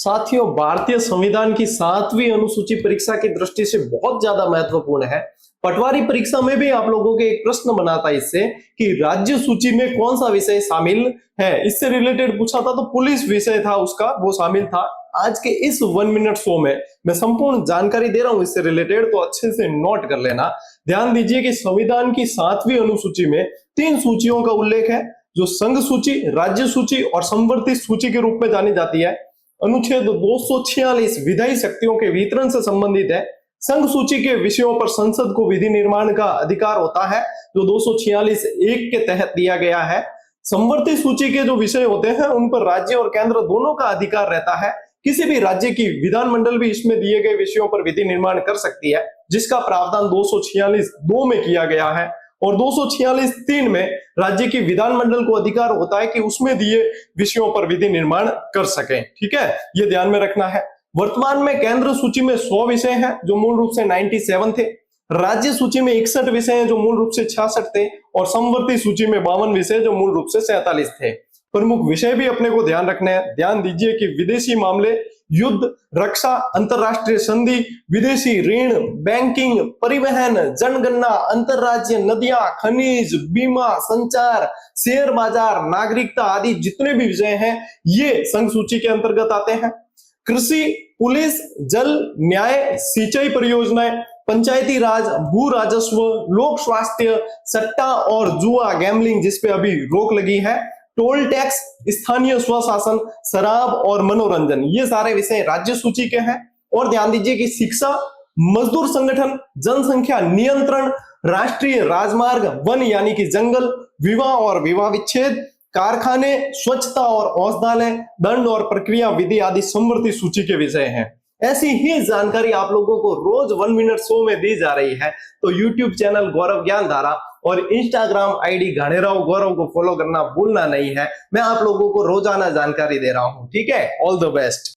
साथियों, भारतीय संविधान की 7वीं अनुसूची परीक्षा की दृष्टि से बहुत ज्यादा महत्वपूर्ण है। पटवारी परीक्षा में भी आप लोगों के एक प्रश्न बना था इससे कि राज्य सूची में कौन सा विषय शामिल है। इससे रिलेटेड पूछा था तो पुलिस विषय था उसका, वो शामिल था। आज के इस 1 मिनट शो में मैं संपूर्ण जानकारी दे रहा हूं इससे रिलेटेड, तो अच्छे से नोट कर लेना। ध्यान दीजिए कि संविधान की 7वीं अनुसूची में 3 सूचियों का उल्लेख है, जो संघ सूची, राज्य सूची और संवर्धित सूची के रूप में जानी जाती है। अनुच्छेद 246 विधायी शक्तियों के वितरण से संबंधित है। संघ सूची के विषयों पर संसद को विधि निर्माण का अधिकार होता है, जो 246(1) के तहत दिया गया है। संवर्धित सूची के जो विषय होते हैं उन पर राज्य और केंद्र दोनों का अधिकार रहता है। किसी भी राज्य की विधानमंडल भी इसमें दिए गए विषयों पर विधि निर्माण कर सकती है, जिसका प्रावधान 246(2) में किया गया है। और 246(3) में राज्य की विधानमंडल को अधिकार होता है कि उसमें दिए विषयों पर विधि निर्माण कर सके। ठीक है, ये ध्यान में रखना है। वर्तमान में केंद्र सूची में 100 विषय हैं, जो मूल रूप से 97 थे। राज्य सूची में 61 विषय हैं, जो मूल रूप से 66 थे। और संवर्धित सूची में 52 विषय, जो मूल रूप से 47 थे। प्रमुख विषय भी अपने को ध्यान रखने हैं। ध्यान दीजिए कि विदेशी मामले, युद्ध, रक्षा, अंतरराष्ट्रीय संधि, विदेशी ऋण, बैंकिंग, परिवहन, जनगणना, अंतरराज्य नदियां, खनिज, बीमा, संचार, शेयर बाजार, नागरिकता आदि जितने भी विषय हैं ये संघ सूची के अंतर्गत आते हैं। कृषि, पुलिस, जल, न्याय, सिंचाई परियोजनाएं, पंचायती राज, भू राजस्व, लोक स्वास्थ्य, सट्टा और जुआ गैम्बलिंग जिसपे अभी रोक लगी है, टोल टैक्स, स्थानीय स्वशासन, शराब और मनोरंजन, ये सारे विषय राज्य सूची के हैं। और ध्यान दीजिए कि शिक्षा, मजदूर संगठन, जनसंख्या नियंत्रण, राष्ट्रीय राजमार्ग, वन यानी कि जंगल, विवाह और विवाह विच्छेद, कारखाने, स्वच्छता और औषधालय, दंड और प्रक्रिया विधि आदि संवर्धित सूची के विषय हैं। ऐसी ही जानकारी आप लोगों को रोज 1 मिनट शो में दी जा रही है। तो यूट्यूब चैनल गौरव ज्ञान धारा और इंस्टाग्राम आईडी घाणेराव गौरव को फॉलो करना भूलना नहीं है। मैं आप लोगों को रोजाना जानकारी दे रहा हूं। ठीक है, ऑल द बेस्ट।